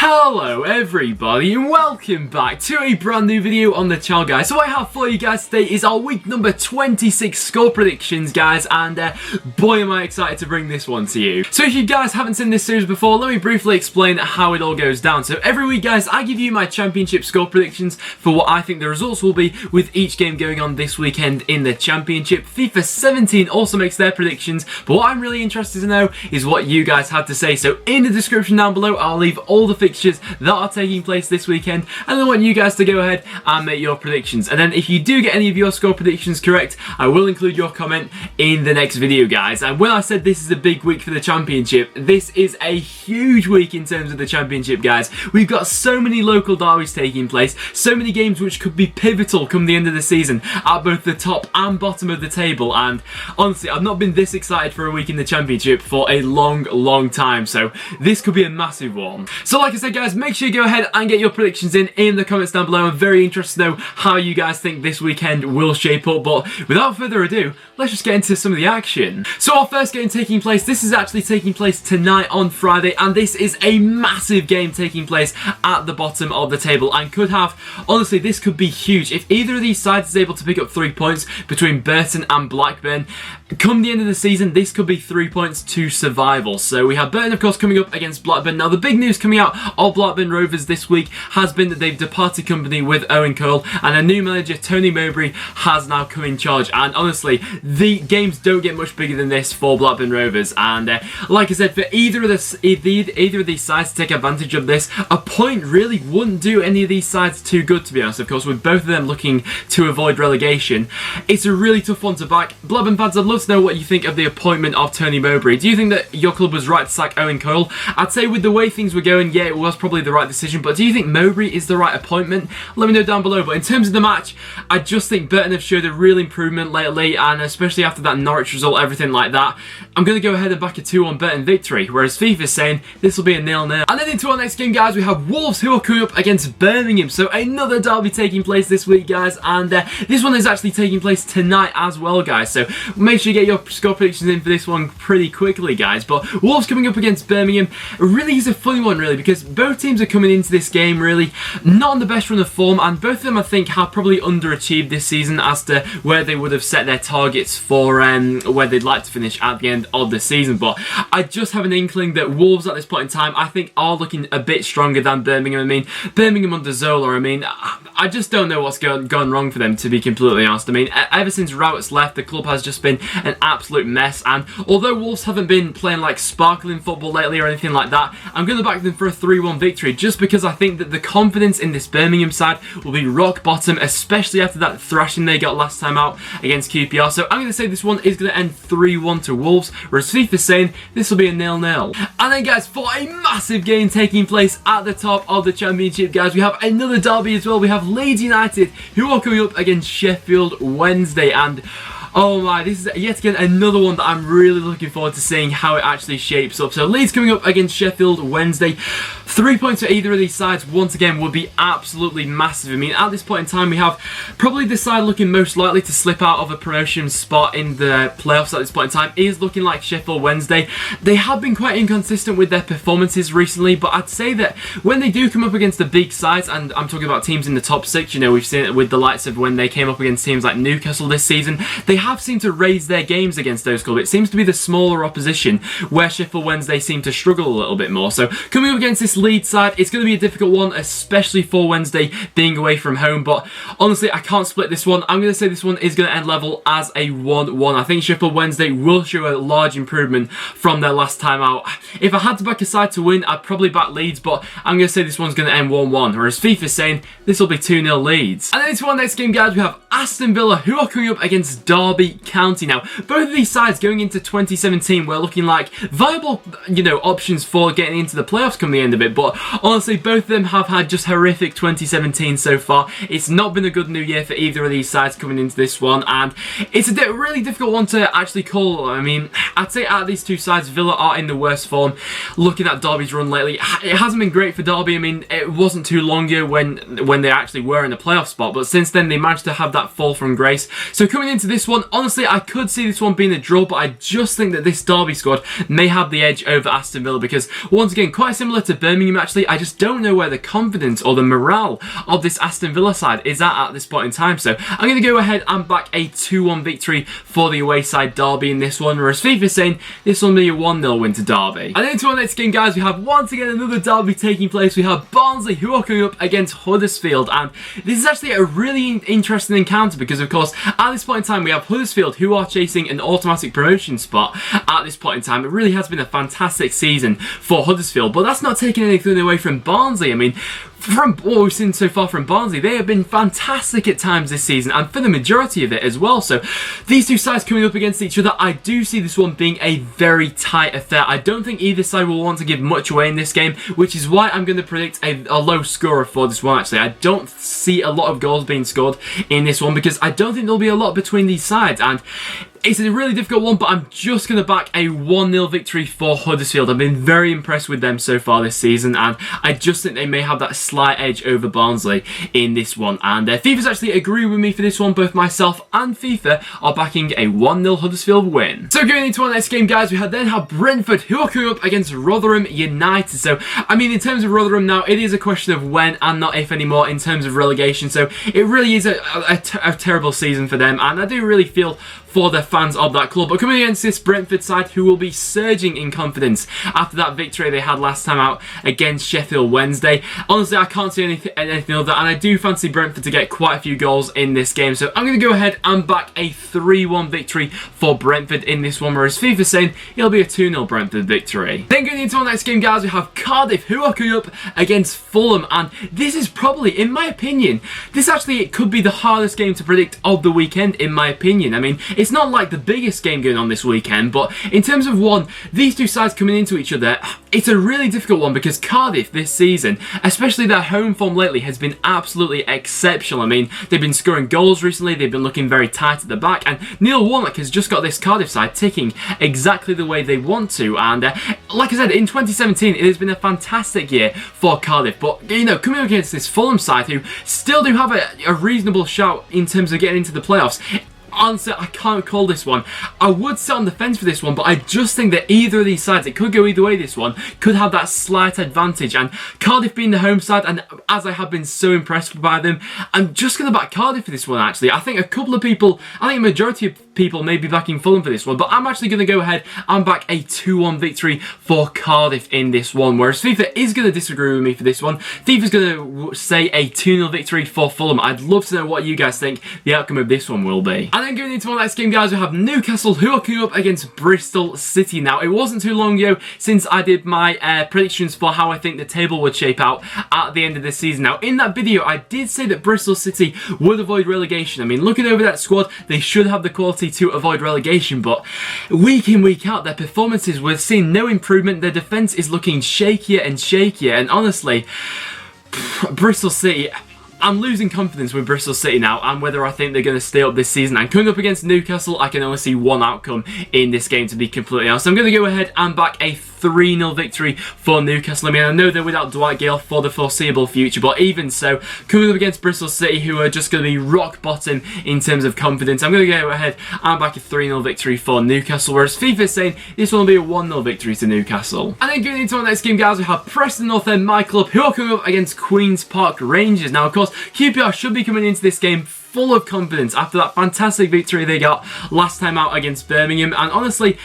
Hello everybody and welcome back to a brand new video on the channel, guys. So what I have for you guys today is our week number 26 score predictions, guys, and boy am I excited to bring this one to you. So if you guys haven't seen this series before, let me briefly explain how it all goes down. So every week, guys, I give you my championship score predictions for what I think the results will be with each game going on this weekend in the championship. FIFA 17 also makes their predictions, but what I'm really interested to know is what you guys had to say. So in the description down below, I'll leave all the fixtures that are taking place this weekend, and I want you guys to go ahead and make your predictions. And then if you do get any of your score predictions correct, I will include your comment in the next video, guys. And when I said this is a big week for the championship, this is a huge week in terms of the championship, guys. We've got so many local derbies taking place, so many games which could be pivotal come the end of the season at both the top and bottom of the table. And honestly, I've not been this excited for a week in the championship for a long time, so this could be a massive one. So like I said, guys, make sure you go ahead and get your predictions in the comments down below. I'm very interested to know how you guys think this weekend will shape up, but without further ado, let's just get into some of the action. So our first game taking place, this is actually taking place tonight on Friday, and this is a massive game taking place at the bottom of the table and could have, honestly, this could be huge. If either of these sides is able to pick up 3 points between Burton and Blackburn, come the end of the season, this could be 3 points to survival. So we have Burton, of course, coming up against Blackburn. Now, the big news coming out of Blackburn Rovers this week has been that they've departed company with Owen Cole, and a new manager, Tony Mowbray, has now come in charge. And honestly, the games don't get much bigger than this for Blackburn Rovers. And like I said, for either of these sides to take advantage of this, a point really wouldn't do any of these sides too good, to be honest. Of course, with both of them looking to avoid relegation, it's a really tough one to back. Blackburn fans, I'd love to know what you think of the appointment of Tony Mowbray. Do you think that your club was right to sack Owen Cole? I'd say with the way things were going, yeah, it was probably the right decision, but do you think Mowbray is the right appointment? Let me know down below. But in terms of the match, I just think Burton have showed a real improvement lately, and especially after that Norwich result, everything like that, I'm going to go ahead and back a 2-1 Burton victory, whereas FIFA's saying this will be a 0-0. And then into our next game, guys, we have Wolves, who are coming up against Birmingham. So another derby taking place this week, guys, and this one is actually taking place tonight as well, guys. So make sure you get your score predictions in for this one pretty quickly, guys. But Wolves coming up against Birmingham really is a funny one, really, because both teams are coming into this game really not on the best run of form, and both of them, I think, have probably underachieved this season as to where they would have set their targets for where they'd like to finish at the end of the season. But I just have an inkling that Wolves at this point in time, I think, are looking a bit stronger than Birmingham. I mean, Birmingham under Zola, I mean, I just don't know what's gone wrong for them, to be completely honest. I mean, ever since Rowett's left, the club has just been an absolute mess, and although Wolves haven't been playing like sparkling football lately or anything like that, I'm going to back them for a 3-1 victory, just because I think that the confidence in this Birmingham side will be rock bottom, especially after that thrashing they got last time out against QPR. So I'm going to say this one is going to end 3-1 to Wolves, whereas FIFA's saying this will be a 0-0. And then, guys, for a massive game taking place at the top of the championship, guys, we have another derby as well. We have Leeds United, who are coming up against Sheffield Wednesday, and oh my, this is yet again another one that I'm really looking forward to seeing how it actually shapes up. So Leeds coming up against Sheffield Wednesday. 3 points for either of these sides, once again, would be absolutely massive. I mean, at this point in time, we have probably the side looking most likely to slip out of a promotion spot in the playoffs at this point in time is looking like Sheffield Wednesday. They have been quite inconsistent with their performances recently, but I'd say that when they do come up against the big sides, and I'm talking about teams in the top 6, you know, we've seen it with the likes of when they came up against teams like Newcastle this season, they have seemed to raise their games against those clubs. It seems to be the smaller opposition where Sheffield Wednesday seem to struggle a little bit more. So coming up against this Leeds side, it's going to be a difficult one, especially for Wednesday being away from home. But honestly, I can't split this one. I'm going to say this one is going to end level as a 1-1. I think Sheffield Wednesday will show a large improvement from their last time out. If I had to back a side to win, I'd probably back Leeds, but I'm going to say this one's going to end 1-1, whereas FIFA's saying this will be 2-0 Leeds. And then into our next game, guys, we have Aston Villa, who are coming up against Derby County. Now, both of these sides going into 2017 were looking like viable, you know, options for getting into the playoffs come the end of it, but honestly, both of them have had just horrific 2017 so far. It's not been a good new year for either of these sides coming into this one, and it's a really difficult one to actually call. I mean, I'd say out of these two sides, Villa are in the worst form. Looking at Derby's run lately, it hasn't been great for Derby. I mean, it wasn't too long ago when they actually were in the playoff spot, but since then they managed to have that that fall from grace. So coming into this one, honestly, I could see this one being a draw, but I just think that this Derby squad may have the edge over Aston Villa because, once again, quite similar to Birmingham actually, I just don't know where the confidence or the morale of this Aston Villa side is at this point in time. So I'm going to go ahead and back a 2-1 victory for the away side Derby in this one, whereas FIFA is saying this will be a 1-0 win to Derby. And into our next game, guys, we have once again another Derby taking place. We have Barnsley, who are coming up against Huddersfield, and this is actually a really interesting encounter because, of course, at this point in time, we have Huddersfield, who are chasing an automatic promotion spot at this point in time. It really has been a fantastic season for Huddersfield, but that's not taking anything away from Barnsley. I mean, from what we've seen so far from Barnsley, they have been fantastic at times this season, and for the majority of it as well. So these two sides coming up against each other, I do see this one being a very tight affair. I don't think either side will want to give much away in this game, which is why I'm going to predict a low scorer for this one actually. I don't see a lot of goals being scored in this one because I don't think there'll be a lot between these sides, and it's a really difficult one, but I'm just going to back a 1-0 victory for Huddersfield. I've been very impressed with them so far this season, and I just think they may have that slight edge over Barnsley in this one. And FIFA's actually agree with me for this one. Both myself and FIFA are backing a 1-0 Huddersfield win. So going into our next game, guys, we then have Brentford, who are coming up against Rotherham United. So, I mean, in terms of Rotherham now, it is a question of when and not if anymore in terms of relegation. So it really is a terrible season for them, and I do really feel for the fans of that club. But coming against this Brentford side, who will be surging in confidence after that victory they had last time out against Sheffield Wednesday. Honestly, I can't see anything other, and I do fancy Brentford to get quite a few goals in this game. So I'm going to go ahead and back a 3-1 victory for Brentford in this one, whereas FIFA's saying it'll be a 2-0 Brentford victory. Then going into our next game, guys, we have Cardiff, who are coming up against Fulham, and this is probably, in my opinion, it could be the hardest game to predict of the weekend, in my opinion. I mean, it's not like the biggest game going on this weekend, but in terms of these two sides coming into each other, it's a really difficult one because Cardiff this season, especially their home form lately, has been absolutely exceptional. I mean, they've been scoring goals recently, they've been looking very tight at the back, and Neil Warnock has just got this Cardiff side ticking exactly the way they want to. And like I said, in 2017, it has been a fantastic year for Cardiff, but, you know, coming up against this Fulham side, who still do have a reasonable shout in terms of getting into the playoffs, honestly, I can't call this one. I would sit on the fence for this one, but I just think that either of these sides, it could go either way, this one, could have that slight advantage. And Cardiff being the home side, and as I have been so impressed by them, I'm just going to back Cardiff for this one, actually. I think a majority of people may be backing Fulham for this one, but I'm actually going to go ahead and back a 2-1 victory for Cardiff in this one, whereas FIFA is going to disagree with me for this one. FIFA's going to say a 2-0 victory for Fulham. I'd love to know what you guys think the outcome of this one will be. And then going into our next game, guys, we have Newcastle, who are coming up against Bristol City. Now, it wasn't too long ago since I did my predictions for how I think the table would shape out at the end of this season. Now, in that video, I did say that Bristol City would avoid relegation. I mean, looking over that squad, they should have the quality to avoid relegation, but week in, week out, their performances, we're seeing no improvement. Their defence is looking shakier and shakier, and honestly, Bristol City, I'm losing confidence with Bristol City now and whether I think they're going to stay up this season. And coming up against Newcastle, I can only see one outcome in this game, to be completely honest. So I'm going to go ahead and back a 3-0 victory for Newcastle. I mean, I know they're without Dwight Gale for the foreseeable future, but even so, coming up against Bristol City, who are just going to be rock bottom in terms of confidence, I'm going to go ahead and back a 3-0 victory for Newcastle, whereas FIFA is saying this will be a 1-0 victory to Newcastle. And then going into our next game, guys, we have Preston North End, my club, who are coming up against Queen's Park Rangers. Now, of course, QPR should be coming into this game full of confidence after that fantastic victory they got last time out against Birmingham, and honestly,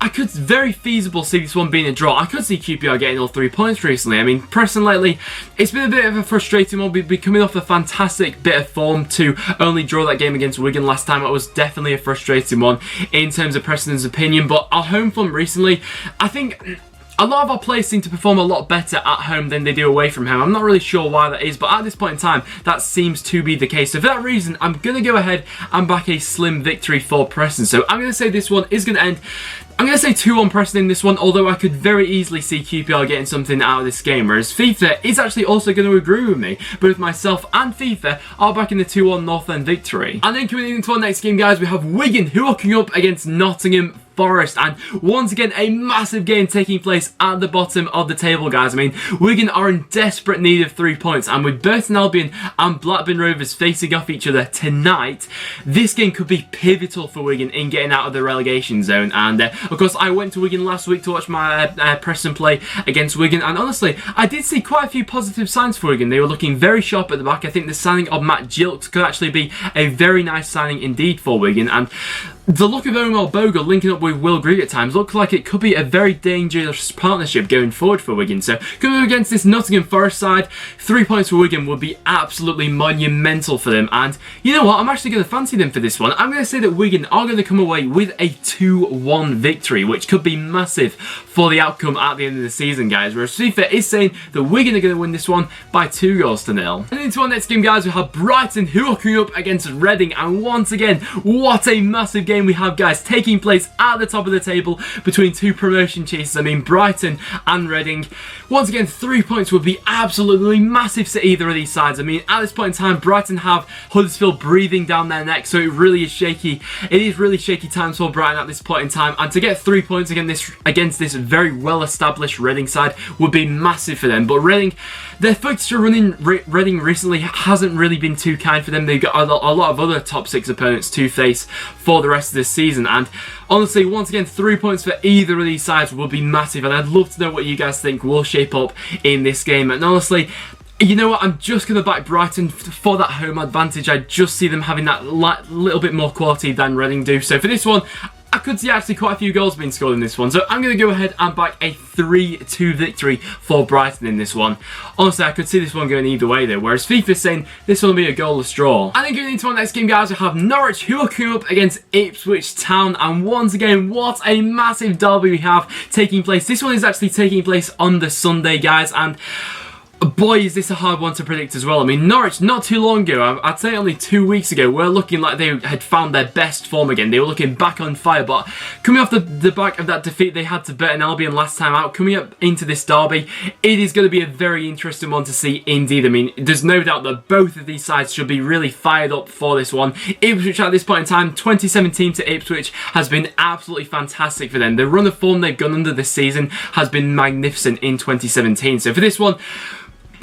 I could very feasible see this one being a draw. I could see QPR getting all 3 points recently. I mean, Preston lately, it's been a bit of a frustrating one. We've been coming off a fantastic bit of form to only draw that game against Wigan last time. It was definitely a frustrating one in terms of Preston's opinion, but our home form recently, I think a lot of our players seem to perform a lot better at home than they do away from home. I'm not really sure why that is, but at this point in time, that seems to be the case. So for that reason, I'm going to go ahead and back a slim victory for Preston. So I'm going to say this one is going to end, I'm going to say 2-1 Preston in this one, although I could very easily see QPR getting something out of this game, whereas FIFA is actually also going to agree with me. Both myself and FIFA are backing the 2-1 North End victory. And then coming into our next game, guys, we have Wigan, who are coming up against Nottingham Forest. And once again, a massive game taking place at the bottom of the table, guys. I mean, Wigan are in desperate need of 3 points, and with Burton Albion and Blackburn Rovers facing off each other tonight, this game could be pivotal for Wigan in getting out of the relegation zone. And of course, I went to Wigan last week to watch my Preston play against Wigan, and honestly, I did see quite a few positive signs for Wigan. They were looking very sharp at the back. I think the signing of Matt Gilks could actually be a very nice signing indeed for Wigan, and the look of Omar Bogle linking up with Will Greig at times looks like it could be a very dangerous partnership going forward for Wigan. So coming up against this Nottingham Forest side, 3 points for Wigan would be absolutely monumental for them. And you know what? I'm actually going to fancy them for this one. I'm going to say that Wigan are going to come away with a 2-1 victory, which could be massive for the outcome at the end of the season, guys. Whereas FIFA is saying that Wigan are going to win this one by 2-0. And into our next game, guys, we have Brighton, who are coming up against Reading. And once again, what a massive game we have, guys, taking place at the top of the table between two promotion chasers. I mean, Brighton and Reading. Once again, 3 points would be absolutely massive to either of these sides. I mean, at this point in time, Brighton have Huddersfield breathing down their neck, so it really is shaky. It is really shaky times for Brighton at this point in time, and to get 3 points against this very well-established Reading side would be massive for them. But Reading, their fixture running Reading recently hasn't really been too kind for them. They've got a lot of other top 6 opponents to face for the rest of this season, and honestly, once again, 3 points for either of these sides would be massive, and I'd love to know what you guys think will shape up in this game. And honestly, you know what, I'm just going to back Brighton for that home advantage. I just see them having that little bit more quality than Reading do. So for this one, I could see actually quite a few goals being scored in this one. So I'm going to go ahead and back a 3-2 victory for Brighton in this one. Honestly, I could see this one going either way though, whereas FIFA's saying this will be a goalless draw. And then going into our next game, guys, we have Norwich, who are coming up against Ipswich Town. And once again, what a massive derby we have taking place. This one is actually taking place on the Sunday, guys, and boy, is this a hard one to predict as well. I mean, Norwich, not too long ago, I'd say only 2 weeks ago, were looking like they had found their best form again. They were looking back on fire, but coming off the back of that defeat they had to Burton Albion last time out, coming up into this derby, it is going to be a very interesting one to see indeed. I mean, there's no doubt that both of these sides should be really fired up for this one. Ipswich at this point in time, 2017 to Ipswich has been absolutely fantastic for them. The run of form they've gone under this season has been magnificent in 2017. So for this one,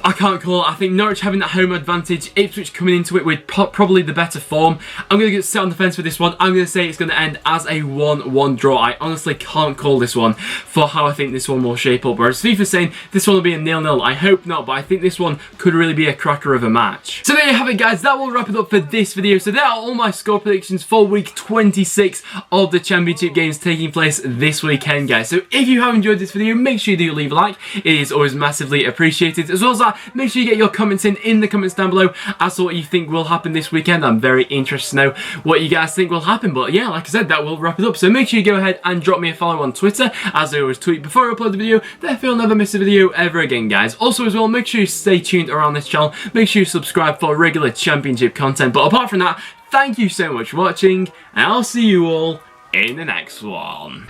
I can't call it. I think Norwich having that home advantage, Ipswich coming into it with probably the better form. I'm going to sit on the fence for this one. I'm going to say it's going to end as a 1-1 draw. I honestly can't call this one for how I think this one will shape up. Whereas FIFA's saying this one will be a 0-0. I hope not, but I think this one could really be a cracker of a match. So there you have it, guys. That will wrap it up for this video. So there are all my score predictions for week 26 of the Championship games taking place this weekend, guys. So if you have enjoyed this video, make sure you do leave a like. It is always massively appreciated. As well as that, make sure you get your comments in the comments down below as to what you think will happen this weekend. I'm very interested to know what you guys think will happen. But yeah, like I said, that will wrap it up. So make sure you go ahead and drop me a follow on Twitter, as I always tweet before I upload the video. Therefore, you'll never miss a video ever again, guys. Also as well, make sure you stay tuned around this channel. Make sure you subscribe for regular Championship content. But apart from that, thank you so much for watching, and I'll see you all in the next one.